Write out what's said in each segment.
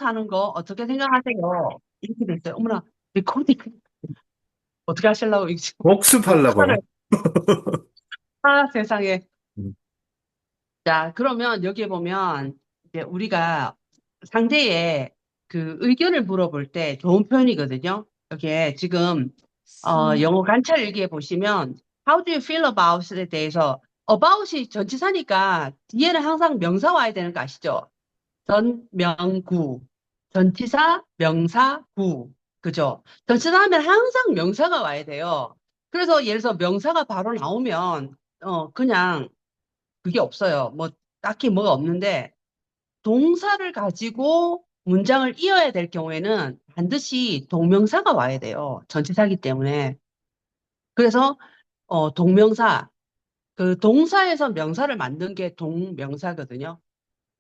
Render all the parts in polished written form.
사는 거 어떻게 생각하세요? 이렇게 됐어요. 어머나, 리코딩 어떻게 하시려고 이거 지금 복습하려고요. 녹화를 세상에. 음, 자, 그러면 여기에 보면 이제 우리가 상대의 그 의견을 물어볼 때 좋은 표현이거든요. 여기에 지금 영어 관찰 일기에 보시면 How do you feel about에 대해서 about이 전치사니까 뒤에는 항상 명사 와야 되는 거 아시죠? 전, 명, 구. 전치사, 명사, 구. 그죠? 전치사 하면 항상 명사가 와야 돼요. 그래서 예를 들어서 명사가 바로 나오면 그냥 그게 없어요. 뭐 딱히 뭐가 없는데 동사를 가지고 문장을 이어야 될 경우에는 반드시 동명사가 와야 돼요. 전치사기 때문에. 그래서 동명사, 그 동사에서 명사를 만든 게 동명사거든요.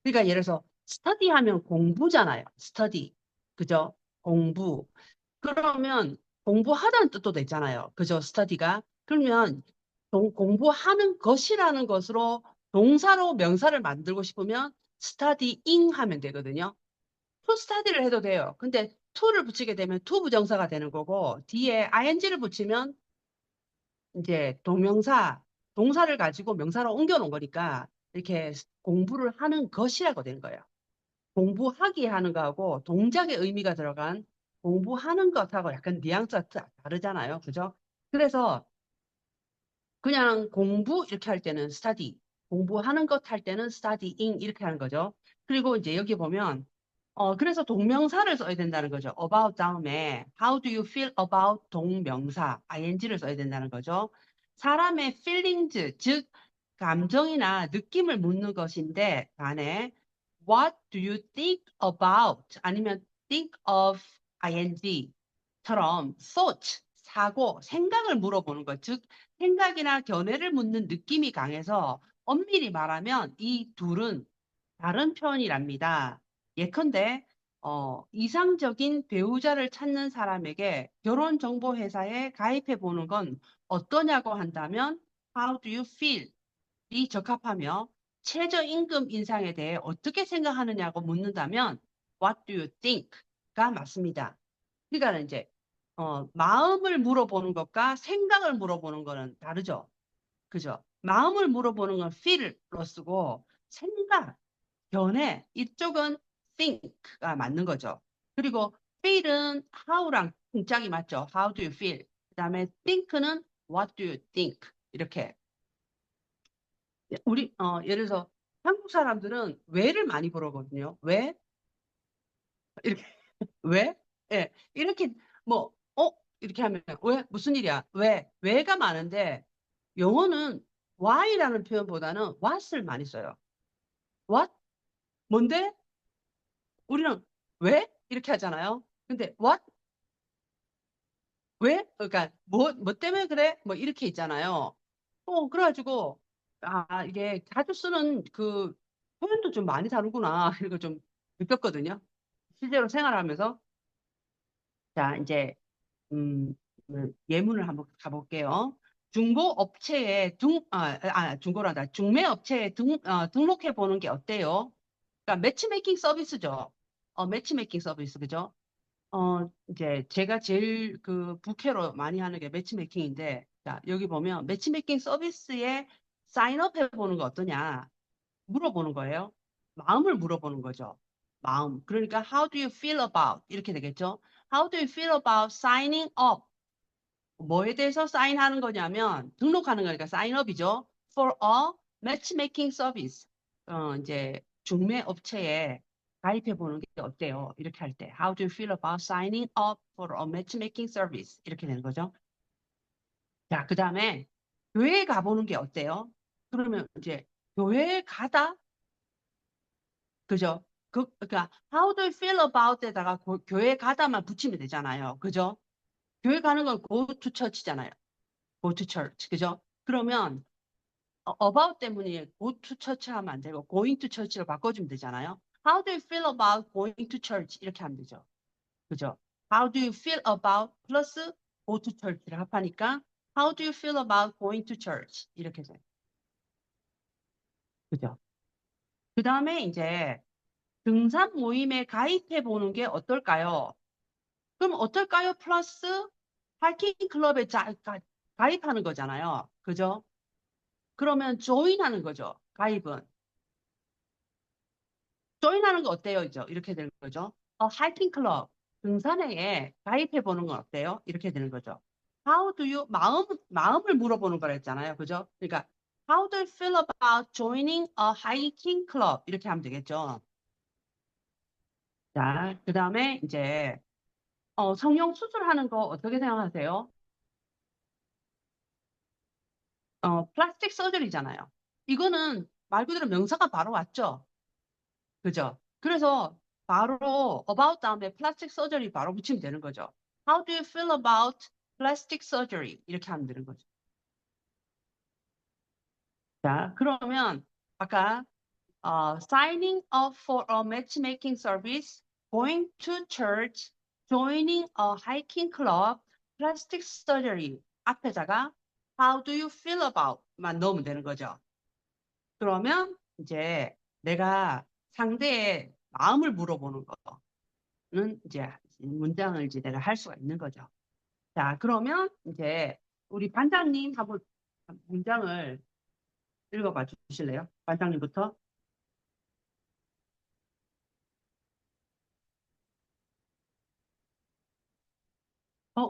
그러니까 예를 들어서 스터디 하면 공부잖아요. 스터디. 그죠? 공부. 그러면 공부하다는 뜻도 되잖아요. 그죠? 스터디가. 그러면 공부하는 것이라는 것으로 동사로 명사를 만들고 싶으면 studying 하면 되거든요. to study를 해도 돼요. 근데 to를 붙이게 되면 to 부정사가 되는 거고 뒤에 ing를 붙이면 이제 동명사, 동사를 가지고 명사로 옮겨 놓은 거니까 이렇게 공부를 하는 것이라고 되는 거예요. 공부하기 하는 거하고 동작의 의미가 들어간 공부하는 것하고 약간 뉘앙스가 다르잖아요. 그죠? 그래서 그냥 공부 이렇게 할 때는 study, 공부하는 것 할 때는 studying 이렇게 하는 거죠. 그리고 이제 여기 보면 그래서 동명사를 써야 된다는 거죠. about 다음에 how do you feel about 동명사 ing를 써야 된다는 거죠. 사람의 feelings, 즉 감정이나 느낌을 묻는 것인데 간에 what do you think about 아니면 think of ing처럼 thought, 사고, 생각을 물어보는 것, 즉 생각이나 견해를 묻는 느낌이 강해서 엄밀히 말하면 이 둘은 다른 표현이랍니다. 예컨대 이상적인 배우자를 찾는 사람에게 결혼정보회사에 가입해 보는 건 어떠냐고 한다면 How do you feel? 이 적합하며 최저임금 인상에 대해 어떻게 생각하느냐고 묻는다면 What do you think?가 맞습니다. 그러니까 이제 마음을 물어보는 것과 생각을 물어보는 거는 다르죠. 그죠? 마음을 물어보는 건 feel로 쓰고 생각, 견해 이쪽은 think가 맞는 거죠. 그리고 feel은 how랑 짝이 맞죠. How do you feel? 그다음에 think는 what do you think? 이렇게 우리 예를 들어서 한국 사람들은 왜를 많이 물어보거든요. 왜? 이렇게 왜? 예. 이렇게 뭐 이렇게 하면 왜? 무슨 일이야? 왜? 왜가 많은데 영어는 why라는 표현보다는 what을 많이 써요. what? 뭔데? 우리는 왜? 이렇게 하잖아요. 근데 what? 왜? 그러니까 뭐 때문에 그래? 뭐 이렇게 있잖아요. 그래가지고 이게 자주 쓰는 그 표현도 좀 많이 다르구나. 이거 좀 느꼈거든요. 실제로 생활하면서. 자, 이제 음, 예문을 한번 가볼게요. 중고 업체에 중고란다. 중매 업체에 등록해 보는 게 어때요? 그러니까 매치메이킹 서비스죠. 매치메이킹 서비스, 그죠? 이제 제가 제일 그 부캐로 많이 하는 게 매치메이킹인데, 자, 여기 보면 매치메이킹 서비스에 사인업 해보는 거 어떠냐? 물어보는 거예요. 마음을 물어보는 거죠. 마음. 그러니까 how do you feel about? 이렇게 되겠죠? How do you feel about signing up? 뭐에 대해서 사인하는 거냐면 등록하는 거니까 사인업이죠. For a matchmaking service. 이제 중매 업체에 가입해 보는 게 어때요? 이렇게 할 때 How do you feel about signing up for a matchmaking service? 이렇게 되는 거죠. 자, 그다음에 교회에 가보는 게 어때요? 그러면 이제 교회에 가다, 그죠? 그러니까 How do you feel about에다가 교회에 가다만 붙이면 되잖아요. 그죠? 교회 가는 건 go to church잖아요. go to church. 그죠? 그러면 about 때문에 go to church 하면 안 되고 going to church로 바꿔주면 되잖아요. How do you feel about going to church? 이렇게 하면 되죠. 그죠? How do you feel about 플러스 go to church를 합하니까 How do you feel about going to church? 이렇게 돼요. 그죠? 그 다음에 이제 등산 모임에 가입해 보는 게 어떨까요? 그럼 어떨까요? 플러스 하이킹 클럽에 가입하는 거잖아요. 그죠? 그러면 조인하는 거죠. 가입은. 조인하는 거 어때요? 이렇게 되는 거죠. 하이킹 클럽, 등산회에 가입해 보는 건 어때요? 이렇게 되는 거죠. How do you, 마음을 물어보는 거랬잖아요. 그죠? 그러니까, How do you feel about joining a hiking club? 이렇게 하면 되겠죠. 자, 그 다음에 이제, 성형 수술하는 거 어떻게 생각하세요? 플라스틱 서저리잖아요. 이거는 말 그대로 명사가 바로 왔죠. 그죠? 그래서 바로 about 다음에 플라스틱 서저리 바로 붙이면 되는 거죠. How do you feel about plastic surgery? 이렇게 하면 되는 거죠. 자, 그러면 아까 signing up for a matchmaking service, going to church, joining a hiking club, plastic surgery 앞에다가 how do you feel about만 넣으면 되는 거죠. 그러면 이제 내가 상대의 마음을 물어보는 거는 이제 문장을 이제 내가 할 수가 있는 거죠. 자, 그러면 이제 우리 반장님 한번 문장을 읽어봐 주실래요? 반장님부터.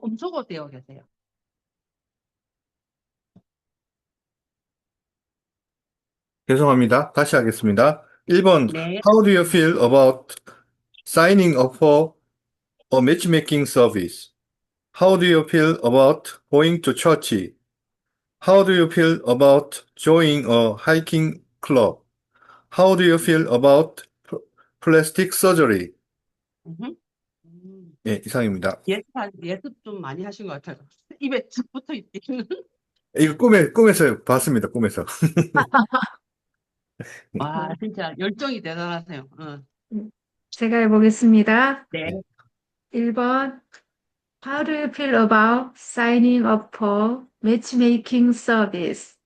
음소거 되어 계세요. 죄송합니다. 다시 하겠습니다. 1번, 네. How do you feel about signing up for a matchmaking service? How do you feel about going to church? How do you feel about joining a hiking club? How do you feel about plastic surgery? 음흠. 음. 예, 이상입니다. 예습 좀 많이 하신 것 같아요. 입에 쭉 붙어 있기는. 이거 꿈에서 봤습니다. 꿈에서. 와, 진짜 열정이 대단하세요. 응. 제가 해보겠습니다. 예. 네. 1번. How do you feel about signing up for matchmaking service?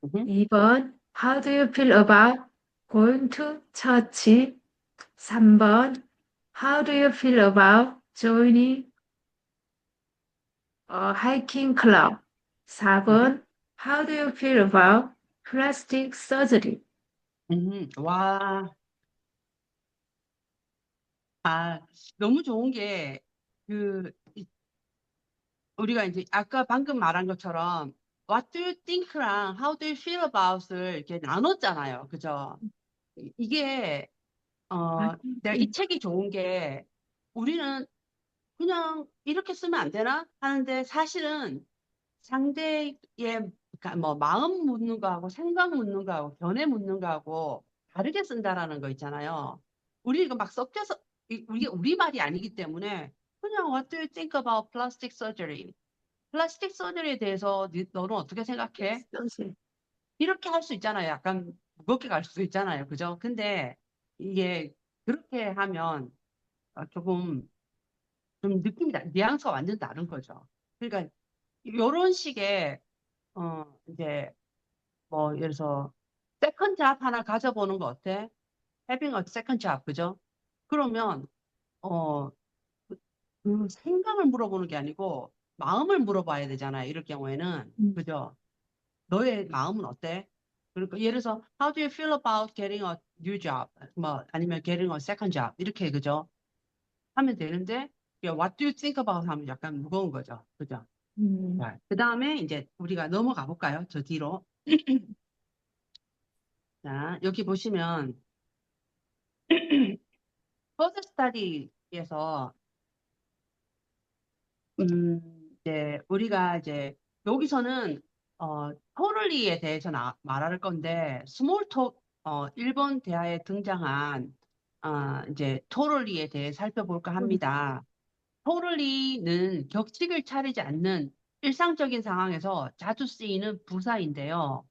음흠. 2번. How do you feel about going to church? 3번. How do you feel about joining a hiking club? 음흠. 4번. How do you feel about plastic surgery? 와, 아, 너무 좋은 게, 그, 우리가 이제 아까 방금 말한 것처럼 What do you think랑 How do you feel about을 이렇게 나눴잖아요. 그죠? 이게 아, 내가 이 책이 좋은 게 우리는 그냥 이렇게 쓰면 안 되나 하는데 사실은 상대의 그러니까 뭐 마음 묻는 거하고 생각 묻는 거하고 견해 묻는 거하고 다르게 쓴다라는 거 있잖아요. 우리 이거 막 섞여서 이게 우리 말이 아니기 때문에 그냥 What do you think about plastic surgery? 플라스틱 서저리에 대해서 너는 어떻게 생각해? surgery. 이렇게 할 수 있잖아요. 약간 무겁게 갈 수도 있잖아요. 그죠? 근데 이게 그렇게 하면 조금 좀 느낌이 뉘앙스가 완전 다른 거죠. 그러니까 이런 식의 이제 뭐 예를 들어서 세컨 잡 하나 가져보는 거 어때? Having a second job, 그죠? 그러면 어, 그, 그 생각을 물어보는 게 아니고 마음을 물어봐야 되잖아요. 이럴 경우에는 그죠? 너의 마음은 어때? 그러니까 예를 들어서 How do you feel about getting a new job? 뭐 아니면 getting a second job 이렇게 그죠? 하면 되는데 What do you think about 하면 약간 무거운 거죠. 그죠? 음, 자, 그 다음에 이제 우리가 넘어가 볼까요? 저 뒤로. 자, 여기 보시면 퍼즐 스타디에서 이제 우리가 이제 여기서는 토럴리에 대해서 말할 건데 스몰톡 일본 대화에 등장한 이제 토럴리에 대해 살펴볼까 합니다. 토럴리는 격식을 차리지 않는 일상적인 상황에서 자주 쓰이는 부사인데요.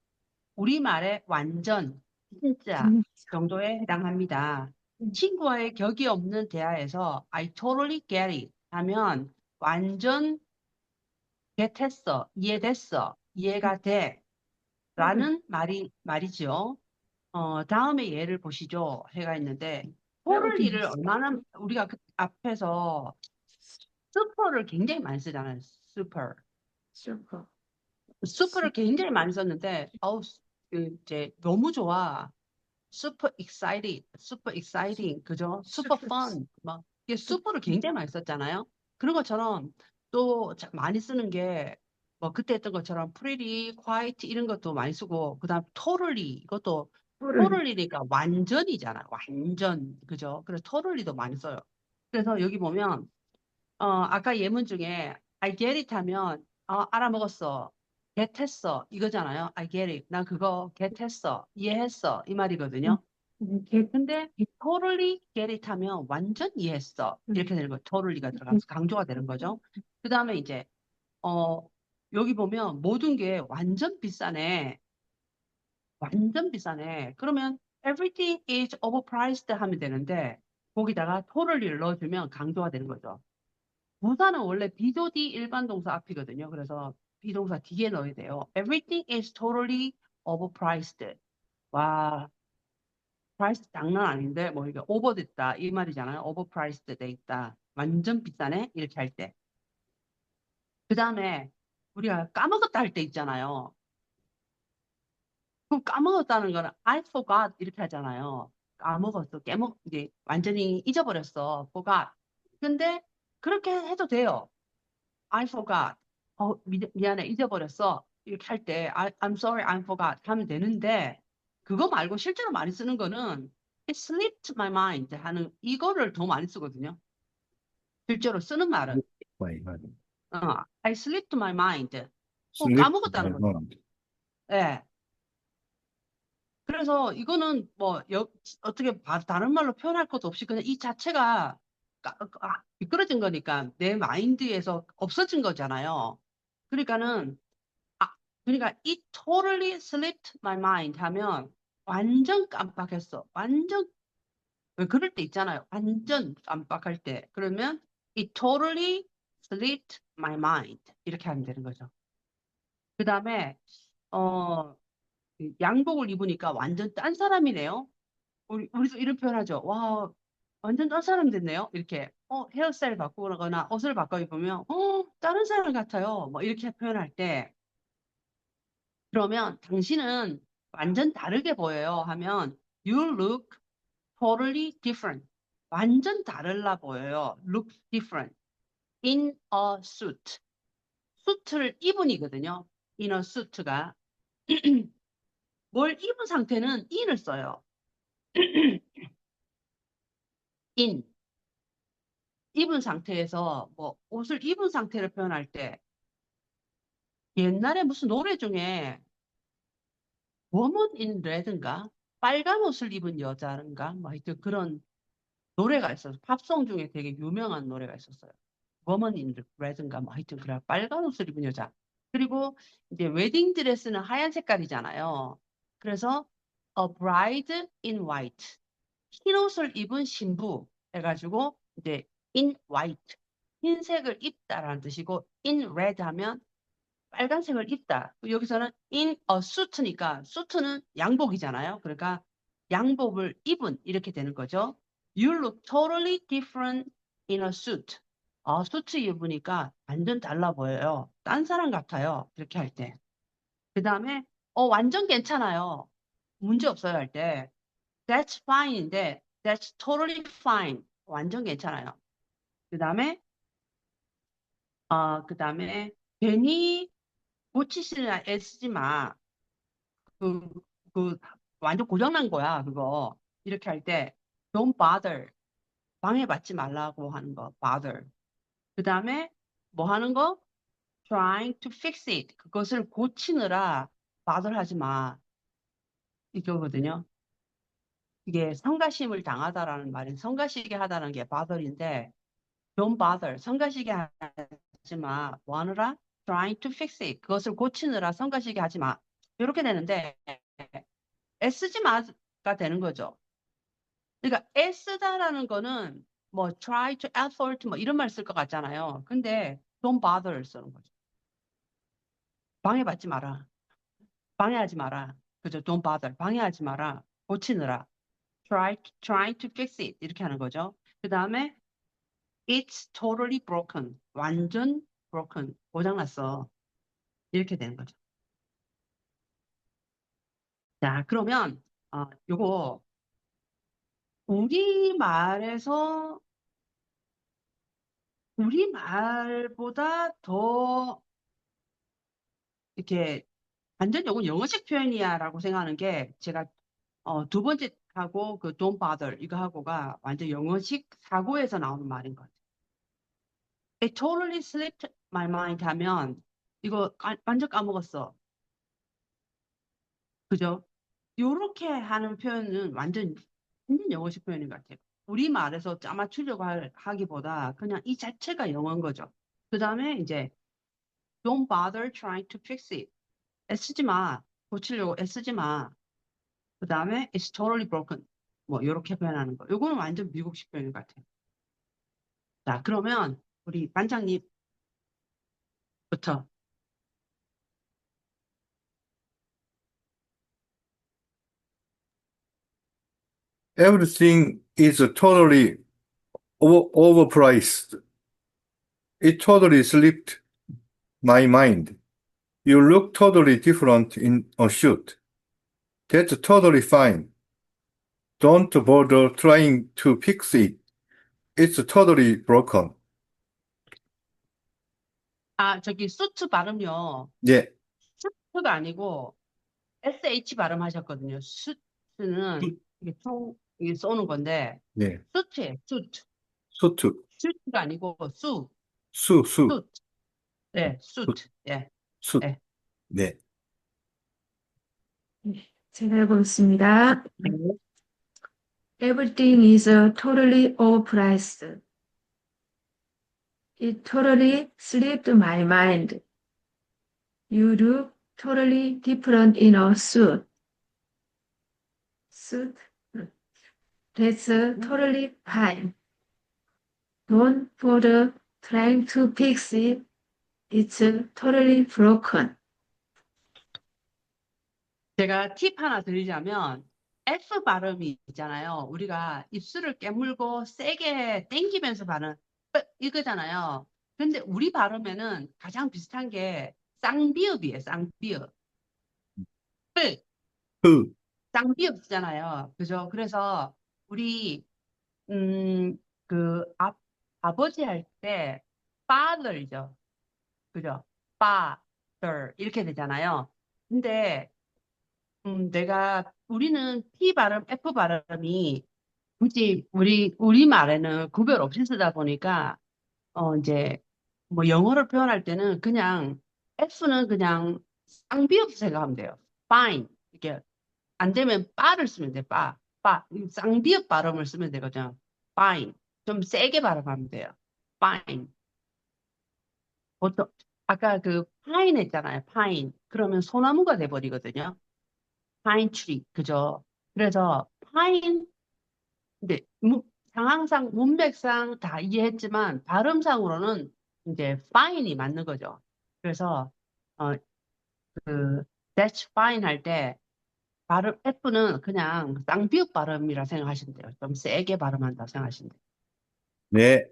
우리말의 완전, 진짜 음, 정도에 해당합니다. 친구와의 격이 없는 대화에서 I totally get it 하면 완전 겟했어, 이해됐어, 이해가 돼 라는 말이죠. 다음에 예를 보시죠. 해가 있는데 totally 얼마나 우리가 그 앞에서 super를 굉장히 많이 쓰잖아요. super. super. super를 굉장히 많이 썼는데 이제 너무 좋아. super exciting, 그죠? super fun, 막 이게 super를 굉장히 많이 썼잖아요. 그런 것처럼 또 많이 쓰는 게 뭐 그때 했던 것처럼 pretty, quite 이런 것도 많이 쓰고 그다음 totally 이것도 totally니까 완전이잖아. 완전, 그죠? 그래서 totally도 많이 써요. 그래서 여기 보면 아까 예문 중에 I get it 하면 알아먹었어. get 했어. 이거잖아요. I get it. 나 그거 get 했어. 이해했어. 이 말이거든요. get 근데 totally get it 하면 완전 이해했어. 이렇게 되는 거예요. totally가 들어가면서 강조가 되는 거죠. 그 다음에 이제 여기 보면 모든 게 완전 비싸네. 완전 비싸네. 그러면 everything is overpriced 하면 되는데 거기다가 totally를 넣어주면 강조가 되는 거죠. 부사는 원래 비조디 일반 동사 앞이거든요. 그래서 비동사 뒤에 넣어야 돼요. Everything is totally overpriced. 와, price 장난 아닌데 뭐 이게 오버됐다 이 말이잖아요. overpriced 돼 있다. 완전 비싸네 이렇게 할 때. 그 다음에 우리가 까먹었다 할 때 있잖아요. 그럼 까먹었다는 거는 I forgot 이렇게 하잖아요. 까먹었어, 이제 완전히 잊어버렸어, forgot. 근데 그렇게 해도 돼요. I forgot. 미안해, 잊어버렸어. 이렇게 할 때, I'm sorry, I forgot. 하면 되는데, 그거 말고 실제로 많이 쓰는 거는, it slipped my mind 하는 이거를 더 많이 쓰거든요. 실제로 쓰는 말은, I slipped my mind. Slip 까먹었다는 my 거죠. mind. 예. 그래서 이거는 뭐, 어떻게 다른 말로 표현할 것도 없이 그냥 이 자체가 미끄러진 거니까 내 마인드에서 없어진 거잖아요. 그러니까는 그러니까 it totally slipped my mind 하면 완전 깜빡했어. 완전 왜 그럴 때 있잖아요. 완전 깜빡할 때. 그러면 it totally slipped my mind 이렇게 하면 되는 거죠. 그 다음에 어 양복을 입으니까 완전 딴 사람이네요. 우리도 이런 표현하죠. 와, 완전 딴 사람 됐네요. 이렇게 헤어스타일 바꾸거나 옷을 바꿔 입으면 다른 사람 같아요. 뭐 이렇게 표현할 때 그러면 당신은 완전 다르게 보여요 하면 you look totally different. 완전 다르라 보여요. look different in a suit. 수트를 입은이거든요. in a suit가 뭘 입은 상태는 in을 써요. in 입은 상태에서 뭐 옷을 입은 상태를 표현할 때 옛날에 무슨 노래 중에 woman in red인가 빨간 옷을 입은 여자인가 뭐 하여튼 그런 노래가 있어서 팝송 중에 되게 유명한 노래가 있었어요. Woman in Red인가 뭐 하여튼 그래 빨간 옷을 입은 여자. 그리고 이제 웨딩 드레스는 하얀 색깔이잖아요. 그래서 A Bride in White 흰 옷을 입은 신부 해가지고 이제 in white 흰색을 입다라는 뜻이고 in red 하면 빨간색을 입다. 여기서는 in a suit니까 suit는 양복이잖아요. 그러니까 양복을 입은 이렇게 되는 거죠. You look totally different in a suit. 수트 입으니까 완전 달라 보여요. 딴 사람 같아요. 이렇게 할 때. 그 다음에 완전 괜찮아요. 문제 없어요 할 때. That's fine인데 that's totally fine. 완전 괜찮아요. 그 다음에 괜히 고치시나 애쓰지 마. 그, 그, 완전 고장난 거야, 그거. 이렇게 할 때, don't bother. 방해받지 말라고 하는 거, bother. 그 다음에, 뭐 하는 거? trying to fix it. 그것을 고치느라 bother 하지 마. 이거거든요. 이게 성가심을 당하다라는 말은 성가시게 하다는 게 bother인데, don't bother. 성가시게 하지 마. 뭐 하느라? trying to fix it. 그것을 고치느라 성가시게 하지 마. 이렇게 되는데, 애쓰지 마가 되는 거죠. 그러니까 애쓰다라는 거는 뭐 try to effort 뭐 이런 말 쓸 것 같잖아요. 근데 don't bother 쓰는 거죠. 방해받지 마라. 방해하지 마라. 그죠? don't bother. 방해하지 마라. 고치느라. try to fix it 이렇게 하는 거죠. 그 다음에 it's totally broken. 완전 broken. 고장났어. 이렇게 되는 거죠. 자, 그러면 요거 우리말에서 우리말보다 더 이렇게 완전 요건 영어식 표현이야라고 생각하는 게 제가 두 번째 하고 그 don't bother 이거 하고가 완전 영어식 사고에서 나오는 말인 것 같아요. It totally slipped my mind 하면 이거 완전 까먹었어. 그죠? 요렇게 하는 표현은 완전 영어식 표현인 것 같아요. 우리말에서 짜맞추려고 하기보다 그냥 이 자체가 영어인 거죠. 그 다음에 이제 don't bother trying to fix it. 애쓰지 마. 고치려고 애쓰지 마. 그 다음에 it's totally broken. 뭐 요렇게 표현하는 거. 요거는 완전 미국식 표현인 것 같아요. 자, 그러면 우리 반장님부터. Everything is totally overpriced. It totally slipped my mind. You look totally different in a suit. That's totally fine. Don't bother trying to fix it. It's totally broken. 저기 수트 발음요. 예, 수트가 아니고 SH 발음하셨거든요. 수트는 이게 쏘는 건데 네. 수트예요. 수트. 수트, 수트가 아니고 수. 수. 수트. 네, 수트. 예. 수. 네. 네. 제가 해보겠습니다. 네. Everything is totally overpriced. It totally slipped my mind. You look totally different in a suit. Suit? That's totally fine. Don't bother trying to fix it. It's totally broken. 제가 팁 하나 드리자면 F 발음이 있잖아요. 우리가 입술을 깨물고 세게 땡기면서 발음 이거잖아요. 근데 우리 발음에는 가장 비슷한 게 쌍비읍이에요. 쌍비읍. 그, 쌍비읍 쓰잖아요. 그죠? 그래서 우리 그 아버지 할 때 father죠. 그죠? father 이렇게 되잖아요. 근데 우리는 P 발음, F 발음이 굳이 우리 말에는 구별 없이 쓰다 보니까 이제 뭐 영어를 표현할 때는 그냥 F는 그냥 쌍비읍 생각하면 돼요. fine 이렇게 안 되면 빠를 쓰면 돼. 빠. 쌍비읍 발음을 쓰면 되거든요. fine. 좀 세게 발음하면 돼요. fine. 보통 아까 그 pine 했잖아요. pine. 그러면 소나무가 돼버리거든요. pine tree. 그죠? 그래서 pine 근데 상황상 문맥상 다 이해했지만 발음상으로는 이제 fine이 맞는 거죠. 그래서 그 that's fine 할 때 발음 F는 그냥 쌍비읍 발음이라 생각하시면 돼요. 좀 세게 발음한다 생각하시면 돼요. 네.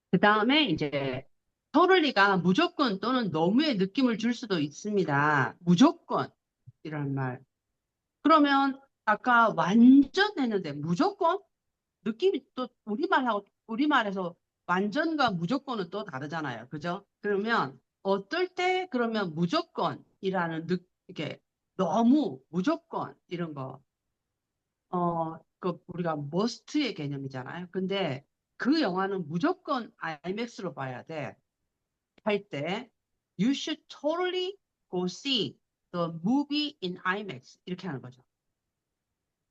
그 다음에 이제 totally,가 무조건 또는 너무의 느낌을 줄 수도 있습니다. 무조건 이라는 말. 그러면 아까 완전 했는데 무조건 느낌이 또 우리말에서 완전과 무조건은 또 다르잖아요. 그죠? 그러면 어떨 때 그러면 무조건이라는 이렇게 너무 무조건 이런 거 그 우리가 must의 개념이잖아요. 근데 그 영화는 무조건 IMAX로 봐야 돼. 할 때 you should totally go see the movie in IMAX 이렇게 하는 거죠.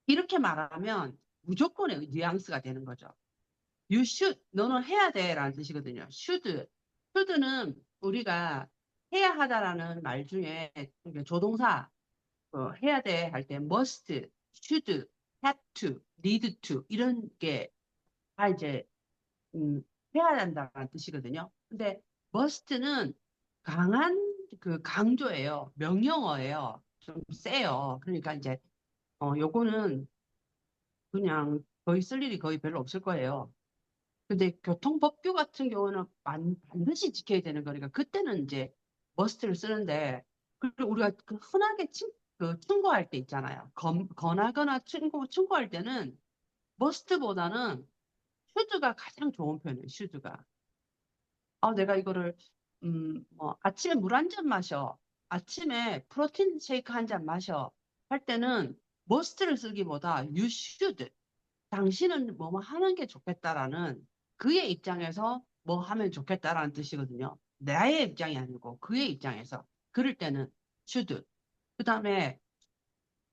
이렇게 말하면 무조건의 뉘앙스가 되는 거죠. You should, 너는 해야 돼 라는 뜻이거든요. should는 우리가 해야 하다라는 말 중에 조동사 해야 돼 할 때 must, should, have to, need to 이런 게 다 이제 해야 한다는 뜻이거든요. 근데 must는 강한 그 강조예요. 명령어예요. 좀 세요. 그러니까 이제 요거는 그냥 거의 쓸 일이 거의 별로 없을 거예요. 근데 교통법규 같은 경우는 반드시 지켜야 되는 거니까 그때는 이제 머스트를 쓰는데 그리고 우리가 그 흔하게 충고할 때 있잖아요. 권하거나 충고할 때는 머스트보다는 슈드가 가장 좋은 편이에요. 슈드가. 내가 이거를 뭐 아침에 물 한 잔 마셔. 아침에 프로틴 쉐이크 한 잔 마셔. 할 때는 머스트를 쓰기보다 you should. 당신은 뭐뭐 하는 게 좋겠다라는 그의 입장에서 뭐 하면 좋겠다라는 뜻이거든요. 나의 입장이 아니고 그의 입장에서. 그럴 때는 should. 그다음에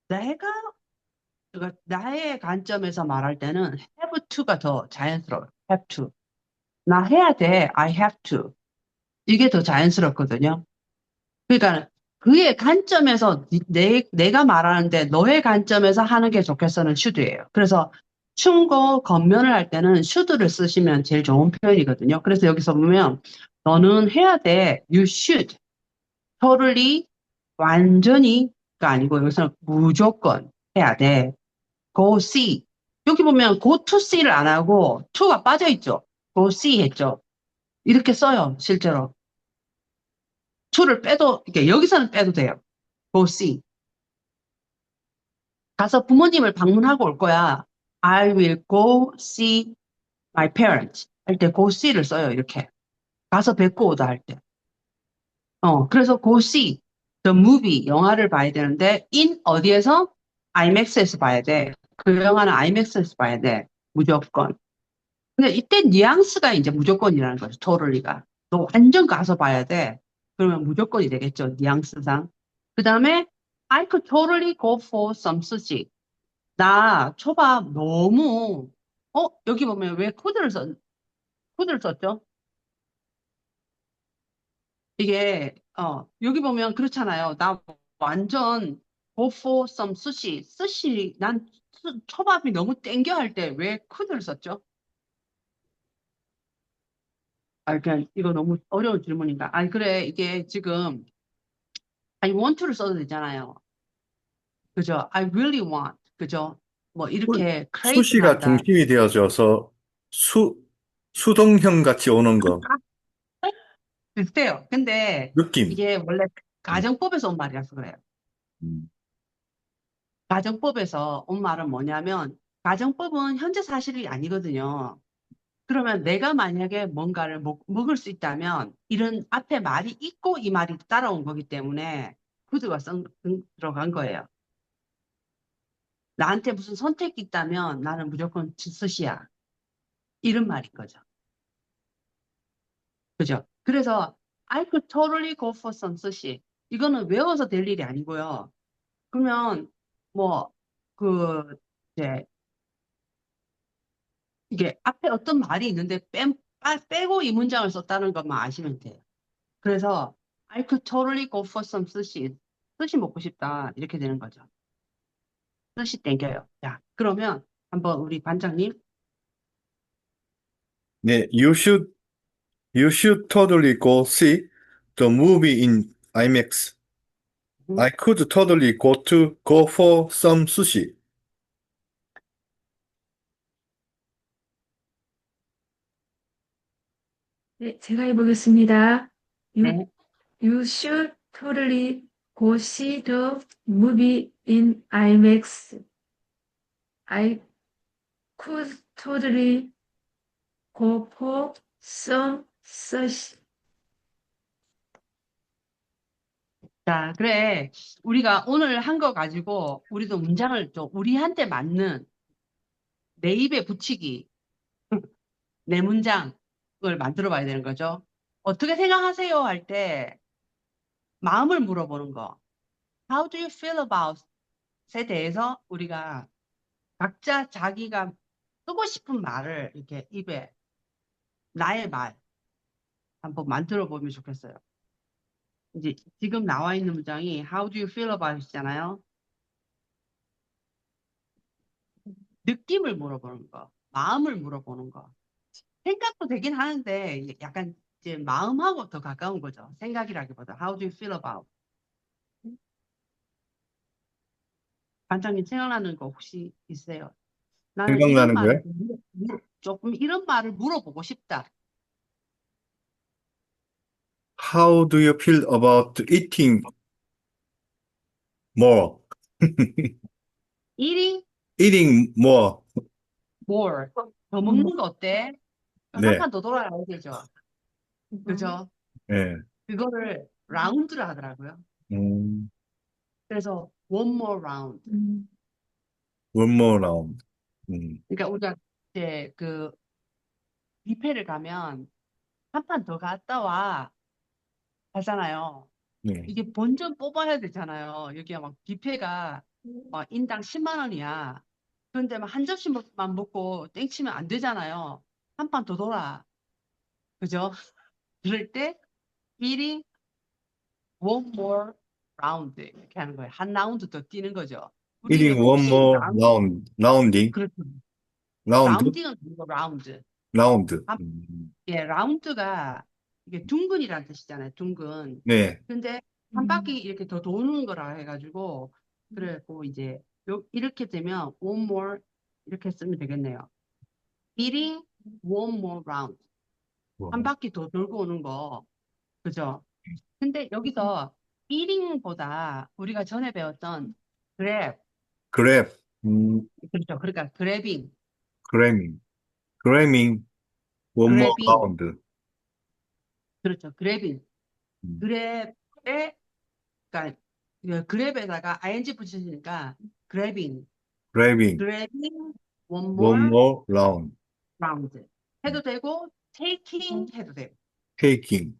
내가 그러니까 나의 관점에서 말할 때는 have to가 더 자연스러워요. have to. 나 해야 돼. I have to. 이게 더 자연스럽거든요. 그러니까 그의 관점에서 내가 말하는데 너의 관점에서 하는 게 좋겠어는 should예요. 그래서 충고, 권면을 할 때는 should를 쓰시면 제일 좋은 표현이거든요. 그래서 여기서 보면 너는 해야 돼. You should. totally, 완전히가 아니고 여기서는 무조건 해야 돼. Go see. 여기 보면 go to see를 안 하고 to가 빠져 있죠. Go see 했죠. 이렇게 써요, 실제로. to를 빼도, 이렇게 여기서는 빼도 돼요. Go see. 가서 부모님을 방문하고 올 거야. I will go see my parents. 할 때 go see를 써요, 이렇게. 가서 뵙고 오다 할 때. 그래서 go see the movie, 영화를 봐야 되는데, in 어디에서? IMAX에서 봐야 돼. 그 영화는 IMAX에서 봐야 돼. 무조건. 근데 이때 뉘앙스가 이제 무조건이라는 거죠, totally가. 너 완전 가서 봐야 돼. 그러면 무조건이 되겠죠, 뉘앙스상. 그 다음에, I could totally go for some sushi. 나 초밥 너무, 여기 보면 왜 코드를 썼죠? 이게, 여기 보면 그렇잖아요. 나 완전 go for some sushi. 난 초밥이 너무 땡겨 할 때 왜 코드를 썼죠? 그냥 이거 너무 어려운 질문인가? 그래. 이게 지금 I want to를 써도 되잖아요. 그죠? I really want. 그죠? 뭐 이렇게 crave 수시가 난다. 중심이 되어져서 수동형 같이 오는 거. 비슷해요. 근데 느낌. 이게 원래 음. 가정법에서 온 말이라서 그래요. 음. 가정법에서 온 말은 뭐냐면, 가정법은 현재 사실이 아니거든요. 그러면 내가 만약에 뭔가를 먹을 수 있다면, 이런 앞에 말이 있고 이 말이 따라온 거기 때문에, 구두가 들어간 거예요. 나한테 무슨 선택이 있다면 나는 무조건 스시야. 이런 말인 거죠. 그죠? 그래서, I could totally go for some sushi. 이거는 외워서 될 일이 아니고요. 그러면, 뭐, 그, 이제, 이게 앞에 어떤 말이 있는데 빼고 이 문장을 썼다는 것만 아시면 돼요. 그래서 I could totally go for some sushi. 스시 먹고 싶다. 이렇게 되는 거죠. 스시 땡겨요. 자, 그러면 한번 우리 반장님. 네, you should totally go see the movie in IMAX. 음, I could totally go for some sushi. 네, 제가 해보겠습니다. You, 네. you should totally go see the movie in IMAX. I could totally go for some sushi. 자, 그래. 우리가 오늘 한 거 가지고 우리도 문장을 좀 우리한테 맞는 내 입에 붙이기, 내 문장을 만들어 봐야 되는 거죠. 어떻게 생각하세요? 할 때 마음을 물어보는 거. How do you feel about 에 대해서 우리가 각자 자기가 쓰고 싶은 말을 이렇게 입에 나의 말 한번 만들어 보면 좋겠어요. 이제 지금 나와 있는 문장이 How do you feel about 이잖아요. 느낌을 물어보는 거, 마음을 물어보는 거. 생각도 되긴 하는데 약간 이제 마음하고 더 가까운 거죠. 생각이라기보다 How do you feel about? 반장님 생각나는 거 혹시 있어요? 나는 이런 생각나는 말을 거야? 조금 이런 말을 물어보고 싶다. How do you feel about eating more? Eating Eating more. more. 더 먹는 거 어때? 한 네, 판 더 돌아야 되죠. 그죠? 네. 그거를 라운드를 하더라고요. 음, 그래서 one more round. one more round. 그러니까 우리가 이제 그 뷔페를 가면 한 판 더 갔다 와 하잖아요. 네. 이게 본전 뽑아야 되잖아요. 여기가 막 뷔페가 막 인당 10만 원이야. 그런데 막 한 접시만 먹고 땡치면 안 되잖아요. 한 판 더 돌아. 그죠? 그럴 때 eating one more round 이렇게 하는 거예요. 한 라운드 더 뛰는 거죠. 우리 Eating one 혹시 more round. Rounding. 그렇죠. 라운드? 라운딩은 아니고 라운드. 라운드. 예, 라운드가 이게 둥근이라는 뜻이잖아요. 둥근. 네. 근데 한 바퀴 이렇게 더 도는 거라 해가지고 그래고 이제 이렇게 되면 one more 이렇게 쓰면 되겠네요. eating one more round. 한 바퀴 더 돌고 오는 거. 그죠? 근데 여기서 eating보다 우리가 전에 배웠던 grab, 그랩. 그렇죠. 그러니까 grabbing, 그래밍. 그래밍. one more grabbing, round. 그렇죠. grabbing, 음, grab에 그러니까 그랩에다가 ing 붙이니까 grabbing, grabbing. grabbing one one more more round. round 해도 되고 taking 해도 되고 taking.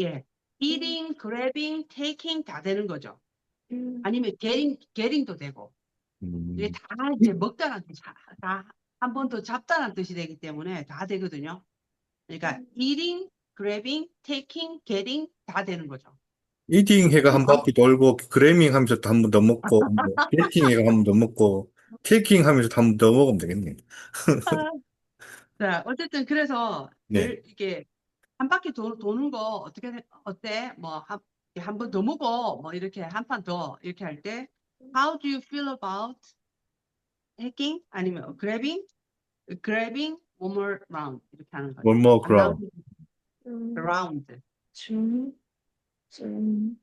예, eating, grabbing, taking 다 되는 거죠. 아니면 getting도 되고 이게 음, 다 이제 먹다라는 뜻이 다 한 번 더 잡다라는 뜻이 되기 때문에 다 되거든요. 그러니까 eating, grabbing, taking, getting 다 되는 거죠. eating 해가 한 바퀴 돌고, 그래밍 하면서 한 번 더 먹고, 뭐, getting 해가 한 번 더 먹고, taking 하면서 한 번 더 먹으면 되겠네. 자, 어쨌든 그래서 네. 이게 한 바퀴 도는 거 어때? 뭐 한 번 더 먹어 뭐 이렇게 한 판 더 이렇게 할 때 How do you feel about taking 아니면 grabbing one more round 이렇게 하는 거죠. one more 한 round. round.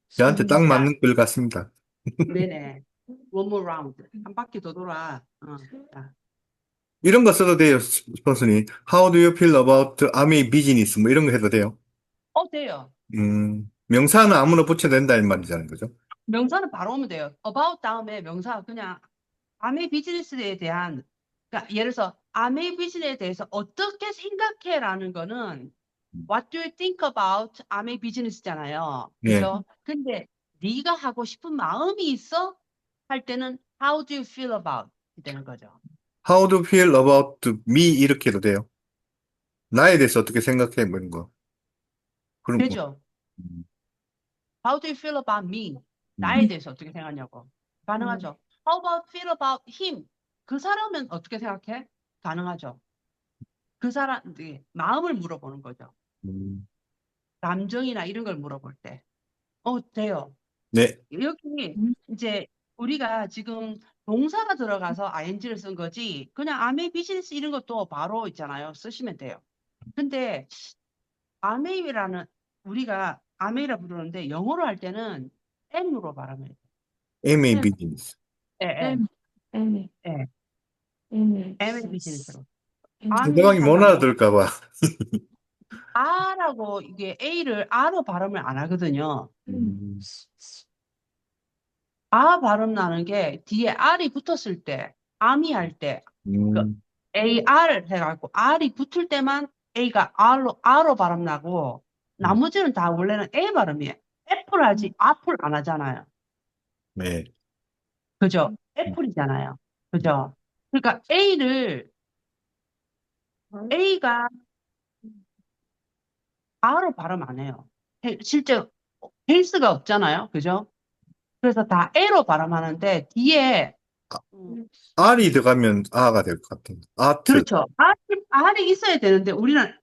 저한테 딱 자, 맞는 글 같습니다. 네네. one more round. 한 바퀴 더 돌아. 자. 이런 거 써도 돼요, 선생님. How do you feel about army business? 뭐 이런 거 해도 돼요. 돼요. 명사는 아무나 붙여도 된다, 이 말이잖아요. 그죠? 명사는 바로 오면 돼요. about 다음에 명사 그냥 아메 비즈니스에 대한 그러니까 예를 들어서 아메 비즈니스에 대해서 어떻게 생각해라는 거는 What do you think about 아메 비즈니스잖아요. 네. 그죠? 근데 네가 하고 싶은 마음이 있어? 할 때는 How do you feel about? 되는 거죠. How do you feel about me? 이렇게 해도 돼요. 나에 대해서 어떻게 생각해? 뭐 이런 거. 그런 거. 되죠? 음, How do you feel about me? 나에 음. 대해서 어떻게 생각하냐고. 가능하죠. How about feel about him? 그 사람은 어떻게 생각해? 가능하죠. 그 사람 마음을 물어보는 거죠. 음. 감정이나 이런 걸 물어볼 때. 돼요. 네. 여기 이제 우리가 지금 동사가 들어가서 ing를 쓴 거지 그냥 아메 비즈니스 이런 것도 바로 있잖아요. 쓰시면 돼요. 근데 아메이라는 우리가 아메이라 부르는데 영어로 할 때는 M으로 발음해요. MA business. 예, 예. M 비즈니스로. 상대방이 못 알아들을까 봐. R라고 이게 A를 R로 발음을 안 하거든요. 아 발음 나는 게 뒤에 R이 붙었을 때, 암이 할 때, 그 음, AR 해갖고 R이 붙을 때만 A가 R로 발음 나고 나머지는 다 원래는 A 발음이에요. 애플 하지 애플 안 하잖아요. 네. 그죠? 애플이잖아요. 그죠? 그러니까 A가 R로 발음 안 해요. 실제 헬스가 없잖아요. 그죠? 그래서 다 A로 발음하는데 뒤에 R이 들어가면 아가 될 것 같아요. 아트. 그렇죠. R이 있어야 되는데 우리는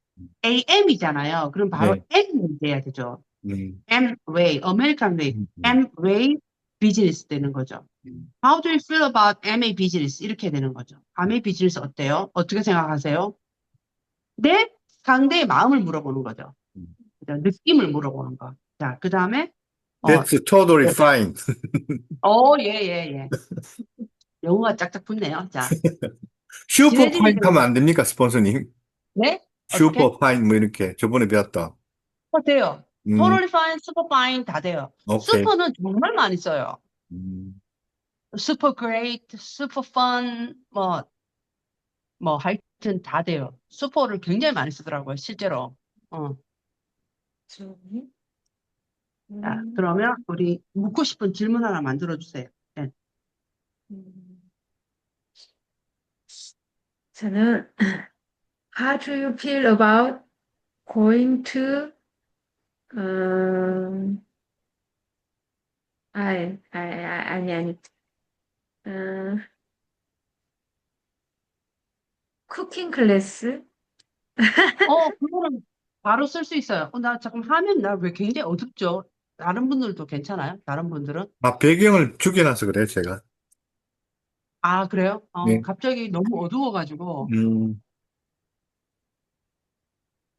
AM이잖아요. 그럼 바로 네. M이 돼야 되죠. 음, Amway, American Way, 음, 음. Amway 비즈니스 되는 거죠. How do you feel about MA 비즈니스? 이렇게 되는 거죠. MA 비즈니스 어때요? 어떻게 생각하세요? 내 상대의 마음을 물어보는 거죠. 그죠? 느낌을 물어보는 거. 자, 그 다음에, That's totally 네. fine. 예, 예, 예. 영어가 짝짝 붙네요. 자, 슈퍼 친해지기 파인 하면 전에, 안 됩니까, 스폰서님? 네? 어떻게? 슈퍼 파인 뭐 이렇게 저번에 배웠다. 돼요. 음, Totally fine, super fine 다 돼요. 오케이. 슈퍼는 정말 많이 써요. 음, super great, super fun, 하여튼 다 돼요. 슈퍼를 굉장히 많이 쓰더라고요, 실제로. 어. 좋네. 자, 그러면 우리 묻고 싶은 질문 하나 만들어 주세요. 네. 음. 저는 How do you feel about going to 음, 아니 음, 쿠킹 클래스? 그거는 바로 쓸 수 있어요. 나 잠깐 화면 나 왜 굉장히 어둡죠? 다른 분들도 괜찮아요? 다른 분들은? 아, 배경을 죽여놔서 그래, 제가. 아, 그래요? 네. 갑자기 너무 어두워가지고 음,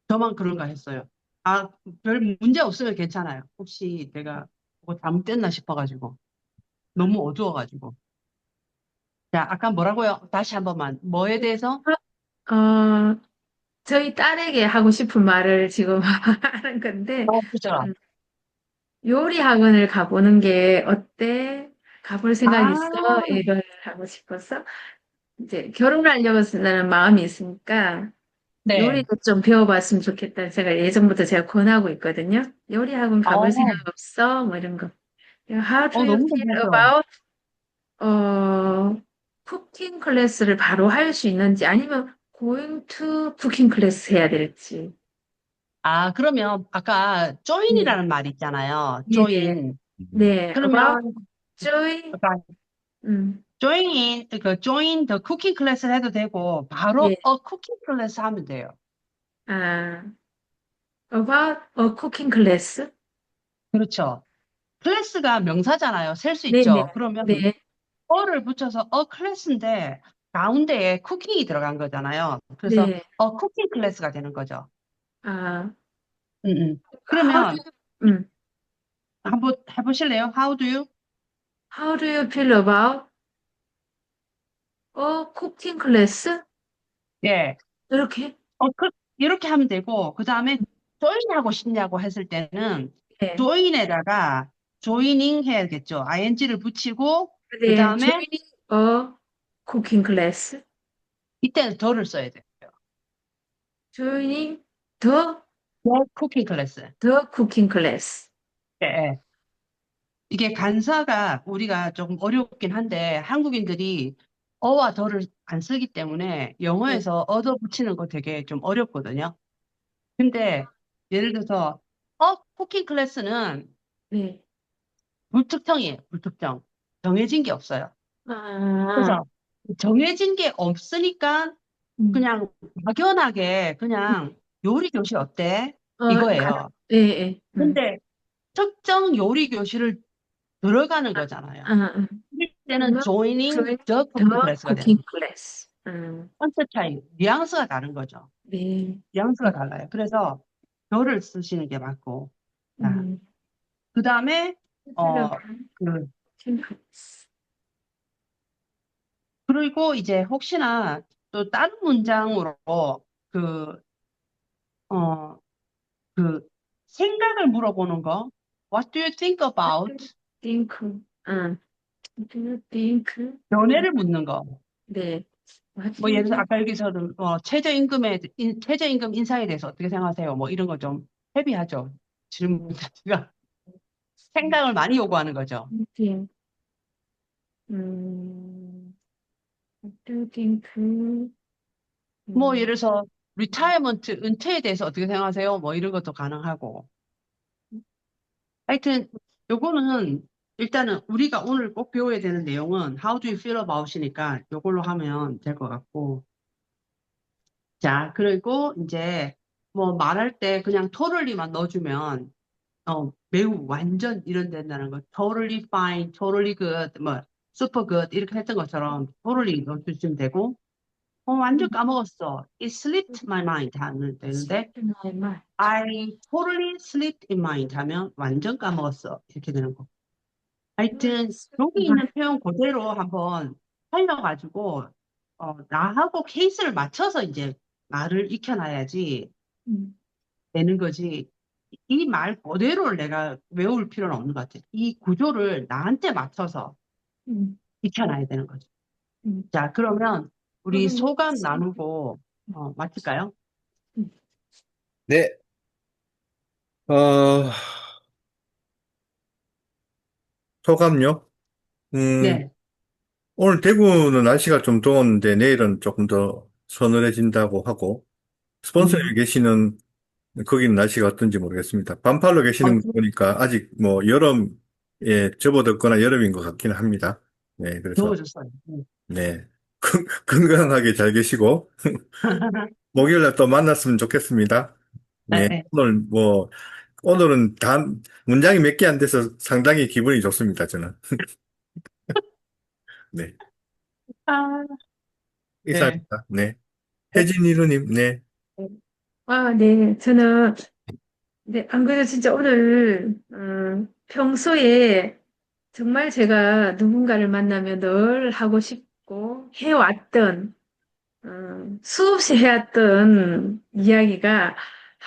저만 그런가 했어요. 아, 별 문제 없으면 괜찮아요. 혹시 내가 뭐 잘못됐나 싶어가지고. 너무 어두워가지고. 자, 아까 뭐라고요? 다시 한 번만. 뭐에 대해서? 어, 저희 딸에게 하고 싶은 말을 지금 하는 건데, 그죠? 음, 요리 학원을 가보는 게 어때? 가볼 생각 있어? 아, 이걸 하고 싶어서, 이제 결혼하려고 쓰는 마음이 있으니까, 네. 요리도 좀 배워봤으면 좋겠다. 제가 예전부터 제가 권하고 있거든요. 요리 학원 가볼 생각 어, 없어? 뭐 이런 거. How do you 너무 feel 괜찮죠? about, 쿠킹 클래스를 바로 할 수 있는지, 아니면 going to 쿠킹 클래스 해야 될지. 아, 그러면 아까 네. join이라는 말이 있잖아요. 네네. join. 네, about 그러면 joy, 아까 음, join the cooking class를 해도 되고 바로 예, a cooking class 하면 돼요. 아, about a cooking class? 그렇죠. 클래스가 명사잖아요. 셀 수 네네, 있죠. 그러면 네, 어를 붙여서 클래스인데 가운데에 쿠킹이 들어간 거잖아요. 그래서 네, 쿠킹 클래스가 되는 거죠. 아, 음, 음. how do 그러면 you, 한번 해보실래요? How do you? how do you feel about a cooking class? 예. 이렇게? 이렇게 하면 되고, 그 다음에 join 하고 싶냐고 했을 때는 네, join에다가 joining 해야겠죠. ing를 붙이고, 그 네, 다음에 joining a cooking class, 이때는 더를 써야 돼요. joining the, The cooking class. the cooking class. 예, 예. 이게 간사가 우리가 조금 어렵긴 한데 한국인들이 어와 더를 안 쓰기 때문에 네, 영어에서 얻어 붙이는 거 되게 좀 어렵거든요. 근데 예를 들어서 쿠킹 클래스는 네, 불특정이에요. 불특정. 정해진 게 없어요. 아, 그래서 정해진 게 없으니까 음, 그냥 막연하게 그냥 요리 교실 어때? 가, 이거예요. 예, 예, 근데 특정 요리 교실을 들어가는 거잖아요. 이럴 때는 그러면 joining join the the cooking class가 되는 cooking 거죠. class. 컨셉 차이, 뉘앙스가 다른 거죠. 네. 뉘앙스가 달라요. 그래서 더를 쓰시는 게 맞고. 자, 음, 그 다음에 어, cooking 그 class. 그리고 이제 혹시나 또 다른 문장으로 그, 어, 그 생각을 물어보는 거. What do you think What do you about? think? What do you think? 연애를 묻는 거. 네. What do 뭐 you 예를 들어서 think? 아까 여기서는 최저임금 인상에 대해서 어떻게 생각하세요? 뭐 이런 거 좀 헤비하죠. 질문 자체가 생각을 많이 요구하는 거죠. think? 음, what do you think? 뭐 예를 음, 들어서 리타이어먼트 은퇴에 대해서 어떻게 생각하세요? 뭐 이런 것도 가능하고. 하여튼 요거는 일단은 우리가 오늘 꼭 배워야 되는 내용은 How do you feel about이니까 요걸로 하면 될 것 같고. 자, 그리고 이제 뭐 말할 때 그냥 totally 만 넣어주면 매우 완전 이런 된다는 거. totally fine, totally good, 뭐 super good 이렇게 했던 것처럼 totally 넣어주시면 되고 완전 까먹었어. It slipped my mind 하면 되는데 my mind. I totally slipped in mind 하면 완전 까먹었어. 이렇게 되는 거. 하여튼 여기 있는 표현 그대로 한번 살려가지고 나하고 케이스를 맞춰서 이제 말을 익혀놔야지 되는 거지. 이 말 그대로를 내가 외울 필요는 없는 것 같아. 이 구조를 나한테 맞춰서 익혀놔야 되는 거죠. 자, 그러면 우리 소감 나누고 마칠까요? 네. 어, 소감요? 네. 오늘 대구는 날씨가 좀 더웠는데 내일은 조금 더 서늘해진다고 하고 스폰서에 음. 계시는 거기는 날씨가 어떤지 모르겠습니다. 반팔로 계시는 거 보니까 아직 뭐 여름에 접어들거나 여름인 것 같기는 합니다. 네, 그래서 더워졌어요. 네. 건강하게 잘 계시고 목요일 날 또 만났으면 좋겠습니다. 네, 네. 네. 오늘은 문장이 몇 개 안 돼서 상당히 기분이 좋습니다, 저는. 네. 아, 네. 이상입니다. 네. 네. 혜진 이루님, 네. 네, 저는, 네, 안 그래도 진짜 오늘, 평소에 정말 제가 누군가를 만나면 늘 하고 싶고 해왔던, 수없이 해왔던 이야기가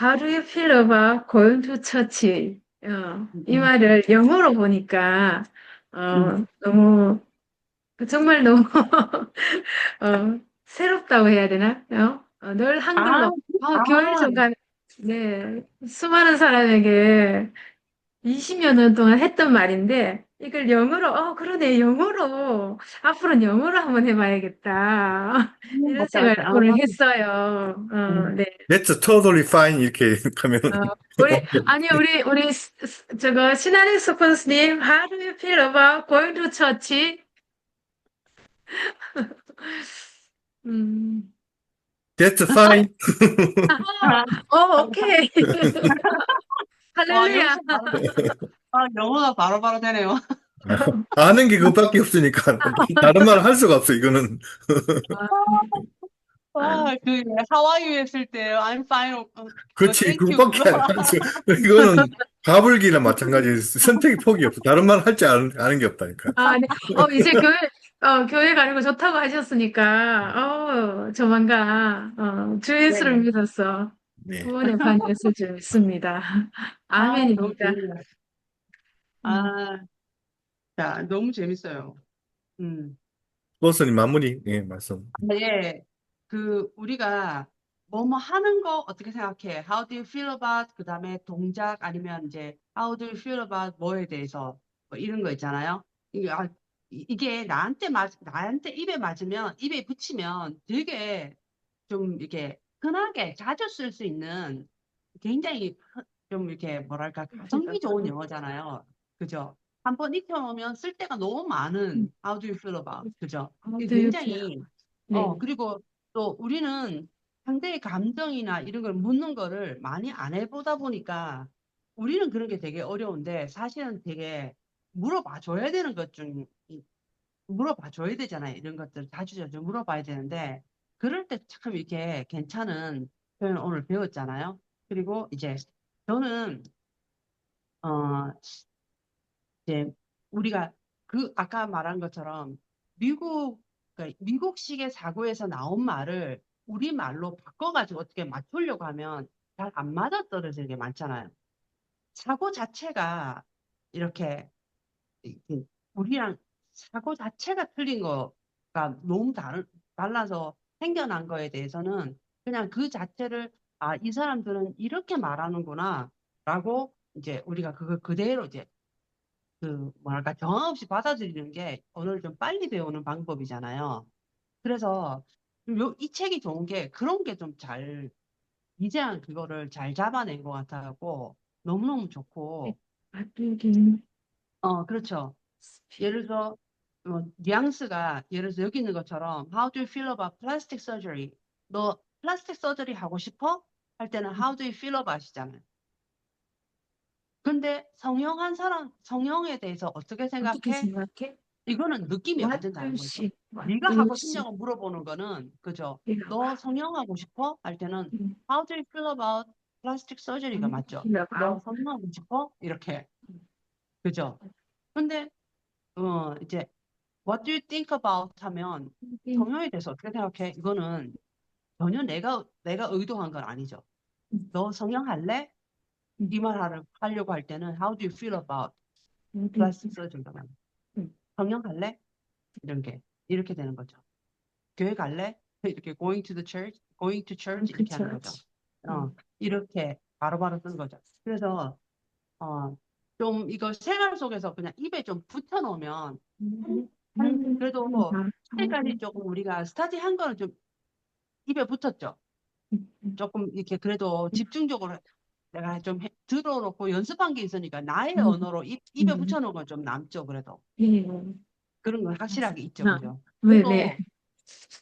How do you feel about going to church? 이 말을 영어로 보니까, 너무, 정말 너무, 새롭다고 해야 되나? 늘 아, 한글로, 교회 아, 좀 가면, 네, 수많은 사람에게 20여 년 동안 했던 말인데, 이걸 영어로, 그러네, 영어로, 앞으로는 영어로 한번 해봐야겠다. 이런 맞다, 맞다. 생각을 오늘 했어요. 음. 네. That's totally fine. 이렇게 하면, 아니, 우리, 저거, 신한익 스폰스님, How do you feel about going to church? 음, That's fine. 아, 오케이. 와, 할렐루야. 영어가 바로바로 되네요. 아는 게 그것밖에 없으니까 다른 말을 할 수가 없어, 이거는. 아, 아, 하와이 했을 때, I'm fine, 그렇지, thank you, 그것밖에 그거. 안 돼. 이거는 가불기나 마찬가지. 선택의 폭이 없어. 다른 말 할 줄 아는 게 없다니까. 네. 이제 교회 가는 거 좋다고 하셨으니까, 조만간, 주 예수를 네. 믿어서 네. 구원의 반이었을 줄 믿습니다. 너무 아멘입니다. 재밌네요. 음. 아, 자, 너무 재밌어요. 음. 보스님 마무리, 예, 말씀. 예. 우리가 뭐뭐 하는 거 어떻게 생각해? How do you feel about 그 다음에 동작 아니면 이제 How do you feel about 뭐에 대해서 뭐 이런 거 있잖아요. 이게 나한테 입에 맞으면 입에 붙이면 되게 좀 이렇게 흔하게 자주 쓸 수 있는 굉장히 좀 이렇게 뭐랄까 가성비 좋은 영어잖아요. 그죠? 한번 익혀놓으면 쓸 데가 너무 많은 How do you feel about 그죠? How 이게 do you feel? 굉장히 네. 그리고 또 우리는 상대의 감정이나 이런 걸 묻는 거를 많이 안 해보다 보니까 우리는 그런 게 되게 어려운데 사실은 되게 물어봐 줘야 되는 것 중 물어봐 줘야 되잖아요. 이런 것들 자주자주 물어봐야 되는데 그럴 때 참 이렇게 괜찮은 표현 오늘 배웠잖아요. 그리고 이제 저는 어 이제 우리가 아까 말한 것처럼 그러니까 미국식의 사고에서 나온 말을 우리 말로 바꿔가지고 어떻게 맞추려고 하면 잘 안 맞아떨어지는 게 많잖아요. 사고 자체가 이렇게 우리랑 사고 자체가 틀린 거가 너무 달라서 생겨난 거에 대해서는 그냥 그 자체를 이 사람들은 이렇게 말하는구나 라고 이제 우리가 그걸 그대로 이제 뭐랄까 정황 없이 받아들이는 게 언어를 좀 빨리 배우는 방법이잖아요. 그래서 이 책이 좋은 게 그런 게 좀 미세한 그거를 잘 잡아낸 것 같아갖고 너무너무 좋고 바뀌긴. 그렇죠. 예를 들어 뉘앙스가 예를 들어서 여기 있는 것처럼 How do you feel about plastic surgery? 너 플라스틱 서저리 하고 싶어? 할 때는 How do you feel about 이잖아요. 근데 성형한 사람, 성형에 대해서 어떻게 어떻게 생각해? 생각해? 이거는 느낌이 안 What do 된다는 you 거죠. see? What 네가 do you 하고 see? 싶냐고 물어보는 거는, 그죠? 이거 너 성형하고 싶어? 할 때는 음, How do you feel about plastic surgery가 맞죠? 너 about 성형하고 싶어? 이렇게, 그죠? 근데 이제 What do you think about 하면 성형에 대해서 어떻게 생각해? 이거는 전혀 내가 의도한 건 아니죠. 너 성형할래? 이 말 하려고 할 때는 How do you feel about plastic surgery가 맞죠? 성형할래? 이런 게 이렇게 되는 거죠. 교회 갈래? 이렇게 going to church 이렇게 하는 거죠. church. 이렇게 바로바로 쓰는 거죠. 그래서 좀 이거 생활 속에서 그냥 입에 좀 붙여놓으면 그래도 지금까지 조금 우리가 스타디한 거는 좀 입에 붙었죠. 조금 이렇게 그래도 집중적으로 내가 좀 들어놓고 연습한 게 있으니까 나의 언어로 입에 붙여놓은 건 좀 남죠. 그래도 예. 그런 건 확실하게 있죠. 그죠? 네, 네.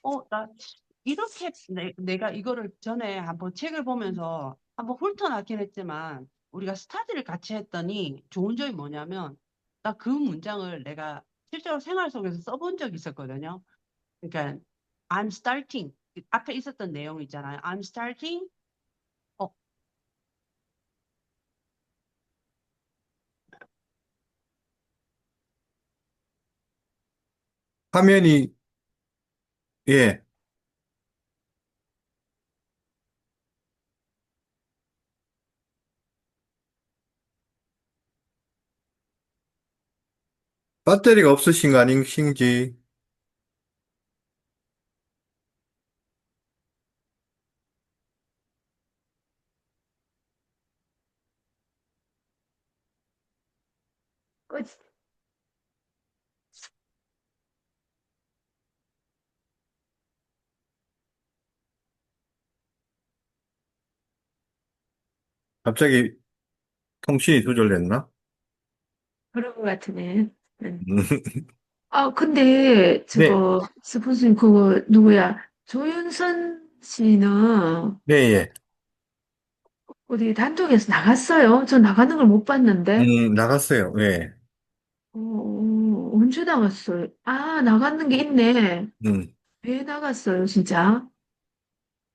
그래도 나 이렇게 내가 이거를 전에 한번 책을 보면서 한번 훑어놨긴 했지만 우리가 스타디를 같이 했더니 좋은 점이 뭐냐면 나 그 문장을 내가 실제로 생활 속에서 써본 적이 있었거든요. 그러니까 I'm starting 앞에 있었던 내용 있잖아요. I'm starting 어, 화면이, 예, 배터리가 없으신 거 아니신지. 어, 갑자기 통신이 두절됐나? 그런 것 같으네. 네. 음. 근데 네, 스폰서님 그거 누구야? 조윤선 씨는 네, 예. 어디 단독에서 나갔어요? 저 나가는 걸 못 봤는데. 나갔어요. 예. 언제 나갔어요? 나가는 게 있네. 음. 왜 나갔어요, 진짜?